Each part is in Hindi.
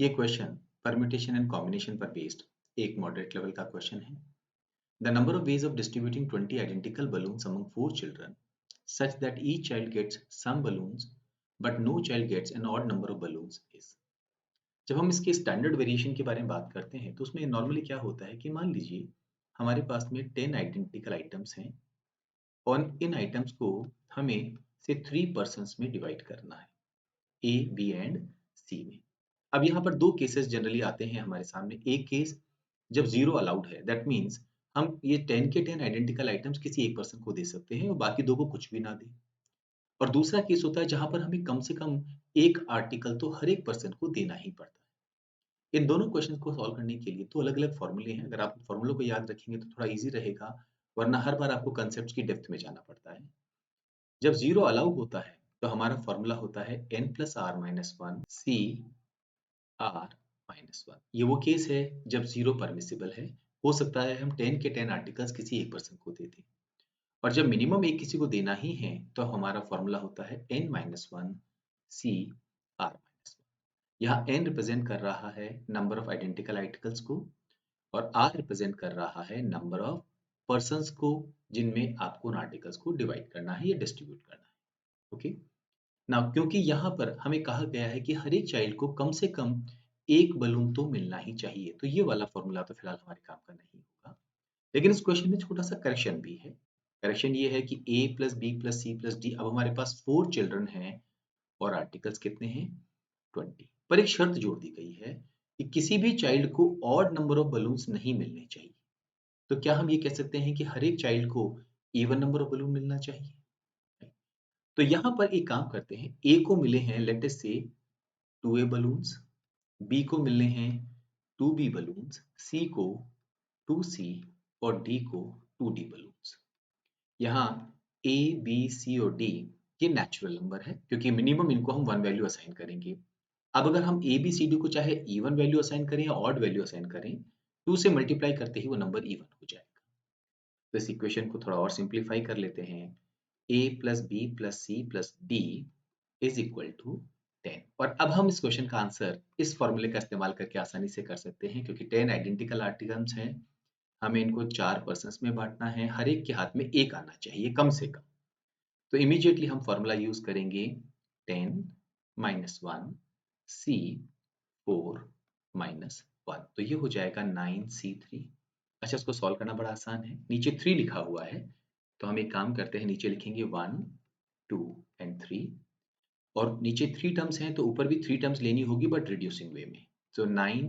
ये क्वेश्चन परम्यूटेशन एंड कॉम्बिनेशन पर बेस्ड एक मॉडरेट लेवल का क्वेश्चन है। The number of ways of distributing 20 identical balloons among 4 children such that each child gets some balloons but no child gets an odd number of balloons is। जब हम इसके स्टैंडर्ड वेरिएशन के बारे में बात करते हैं तो उसमें नॉर्मली क्या होता है कि मान लीजिए हमारे पास में 10 आइडेंटिकल आइटम्स हैं और इन आइटम्स को हमें से 3 पर्सन्स में डिवाइड करना है, ए बी एंड सी में। अब यहाँ पर दो केसेस जनरली आते हैं हमारे सामने। एक केस जब जीरो अलाउड है, दैट मीन्स हम ये 10 के 10 आइडेंटिकल आइटम्स किसी एक पर्सन को दे सकते हैं और बाकी दो को कुछ भी ना दें। और दूसरा केस होता है जहां पर हमें कम से कम एक आर्टिकल तो हर एक पर्सन को देना ही पड़ता है। इन दोनों क्वेश्चन को सॉल्व करने के लिए तो अलग अलग फॉर्मूले हैं। अगर आप फॉर्मूलों को याद रखेंगे तो थोड़ा इजी रहेगा, वरना हर बार आपको कंसेप्ट की डेप्थ में जाना पड़ता है। जब जीरो अलाउ होता है तो हमारा फॉर्मूला होता है n plus r minus one C r minus one. ये वो केस है जब जीरो परमिसिबल है। हो सकता है हम 10 के 10 आर्टिकल्स किसी एक पर्सन को दे दें, और जब मिनिमम एक किसी को देना ही है तो हमारा फॉर्मूला होता है n minus one C r minus one. यहाँ n रिप्रेजेंट कर रहा है नंबर ऑफ आइडेंटिकल आर्टिकल्स को और r रिप्रेजेंट कर रहा है नंबर ऑफ पर्सन्स को जिनमें आपको उन आर्टिकल्स को डिवाइड करना है या डिस्ट्रीब्यूट करना है। ओके ना, क्योंकि यहाँ पर हमें कहा गया है कि हर एक चाइल्ड को कम से कम एक बलून तो मिलना ही चाहिए, तो ये वाला फॉर्मूला तो फिलहाल हमारे काम का नहीं होगा। लेकिन इस क्वेश्चन में छोटा सा करेक्शन भी है। करेक्शन ये है कि a plus b plus c plus d, अब हमारे पास 4 चिल्ड्रन हैं और आर्टिकल्स कितने हैं 20। पर एक शर्त जोड़ दी गई है कि किसी भी चाइल्ड को ऑड नंबर ऑफ बलून्स नहीं मिलने चाहिए। तो क्या हम ये कह सकते हैं कि हर एक चाइल्ड को इवन नंबर ऑफ बलून मिलना चाहिए? तो यहाँ पर एक काम करते हैं, a को मिले हैं लेट अस से 2a बलून्स, b को मिलने हैं 2b बलून्स, c को 2c और d को 2d बलून्स। यहाँ a, b, c और d ये नेचुरल नंबर है क्योंकि मिनिमम इनको हम वन वैल्यू असाइन करेंगे। अब अगर हम a, b, c, d को चाहे इवन वैल्यू असाइन करें या ऑड वैल्यू असाइन करें, 2 से मल्टीप्लाई करते ही वो नंबर इवन हो जाएगा। तो इस इक्वेशन को थोड़ा और सिंप्लीफाई कर लेते हैं। a plus b plus c plus d is equal to 10। और अब हम इस क्वेश्चन का आंसर इस फॉर्मूले का इस्तेमाल करके आसानी से कर सकते हैं, क्योंकि 10 आइडेंटिकल आर्टिकल्स हैं, हमें इनको 4 पर्सन्स में बांटना है, हर एक के हाथ में एक आना चाहिए कम से कम। तो इमीडिएटली हम फॉर्मूला यूज करेंगे 10 माइनस वन सी 4 माइनस वन, तो ये हो जाएगा 9c3। अच्छा, इसको सॉल्व करना बड़ा आसान है, नीचे 3 लिखा हुआ है तो हम एक काम करते हैं, नीचे लिखेंगे 1 2 एंड 3, और नीचे 3 टर्म्स हैं तो ऊपर भी 3 टर्म्स लेनी होगी बट रिड्यूसिंग वे में। सो 9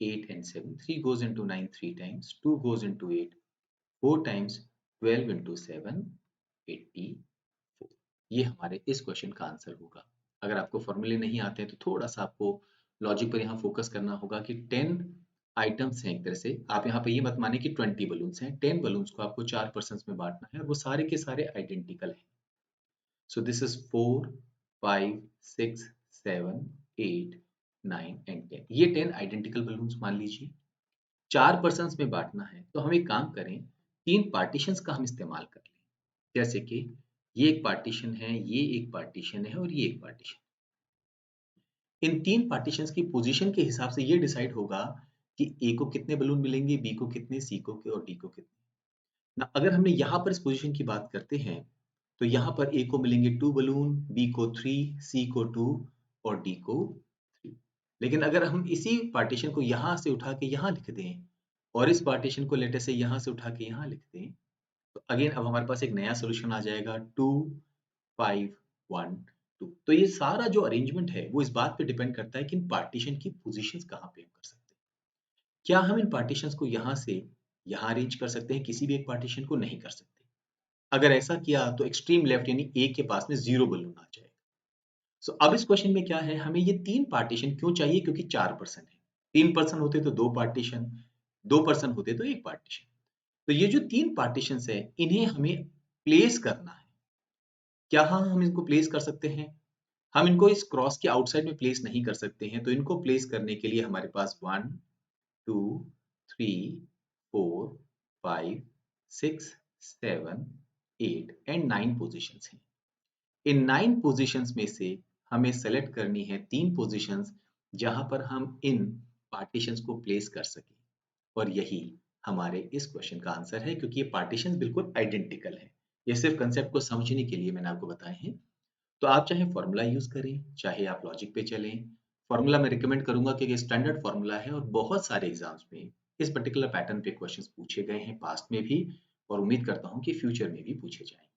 8 and 7, 3 goes into 9 3 times, 2 goes into 8 4 times, 12 into 7 84। ये हमारे इस क्वेश्चन का आंसर होगा। अगर आपको फॉर्मूले नहीं आते हैं तो थोड़ा सा आपको लॉजिक पर यहाँ फोकस करना होगा कि 10 आइटम्स हैं, एक तरह से आप यहाँ पे ये मत माने कि 20 बलून्स हैं, 10 बलून्स को आपको 4 पर्सन्स में बांटना है और वो सारे के सारे आइडेंटिकल हैं। So this is 4 5 6 7 8 9 and 10। ये 10 आइडेंटिकल बलून्स मान लीजिए, 4 पर्सन्स में बांटना है तो हम एक काम करें, 3 पार्टीशंस का हम इस्तेमाल कर लें। जैसे कि ये एक पार्टीशन है, ये एक पार्टीशन है और ये एक पार्टीशन। इन 3 पार्टीशंस की पोजीशन के हिसाब से ये डिसाइड होगा कि ए को कितने बलून मिलेंगे, बी को कितने, सी को और डी को कितने। ना, अगर हमने यहाँ पर इस पोजीशन की बात करते हैं तो यहाँ पर ए को मिलेंगे 2 बलून, बी को 3, सी को 2 और डी को 3। लेकिन अगर हम इसी पार्टीशन को यहाँ से उठा के यहाँ लिख दें और इस पार्टीशन को लेटर से यहाँ से उठा के यहाँ लिख दें, तो अगेन अब हमारे पास एक नया सोल्यूशन आ जाएगा 2 5 1 2। तो ये सारा जो अरेंजमेंट है वो इस बात पे डिपेंड करता है कि इन पार्टीशन की पोजीशंस कहाँ पे हम कर सकते हैं। क्या हम इन पार्टीशंस को यहाँ से यहाँ अरेंज कर सकते हैं, किसी भी एक पार्टीशन को नहीं कर सकते। अगर ऐसा किया तो एक्सट्रीम लेफ्ट यानी ए के पास में 0 बलून आ जाएगा। सो अब इस क्वेश्चन में क्या है, हमें ये 3 पार्टीशन क्यों चाहिए, क्योंकि 4 पर्सन है। 3 पर्सन होते तो 2 पार्टीशन, 2 पर्सन होते तो 1 पार्टीशन। तो ये जो 3 पार्टीशंस है इन्हें हमें प्लेस करना है। क्या हम इनको प्लेस कर सकते हैं? हम इनको इस क्रॉस के आउटसाइड में प्लेस नहीं कर सकते हैं, तो इनको प्लेस करने के लिए हमारे पास 1 2 3 4 5 6 7 8 एंड 9 पोजीशंस हैं। इन 9 पोजीशंस में से हमें सेलेक्ट करनी है 3 पोजीशंस जहां पर हम इन पार्टीशंस को प्लेस कर सकें। और यही हमारे इस क्वेश्चन का आंसर है, क्योंकि ये पार्टीशंस बिल्कुल आइडेंटिकल है। ये सिर्फ कंसेप्ट को समझने के लिए मैंने आपको बताए हैं। तो आप चाहे फॉर्मूला यूज करें, चाहे आप लॉजिक पे चलें। फॉर्मूला मैं रिकमेंड करूंगा क्योंकि स्टैंडर्ड फॉर्मूला है और बहुत सारे एग्जाम्स में इस पर्टिकुलर पैटर्न पे क्वेश्चंस पूछे गए हैं पास्ट में भी, और उम्मीद करता हूं कि फ्यूचर में भी पूछे जाएंगे।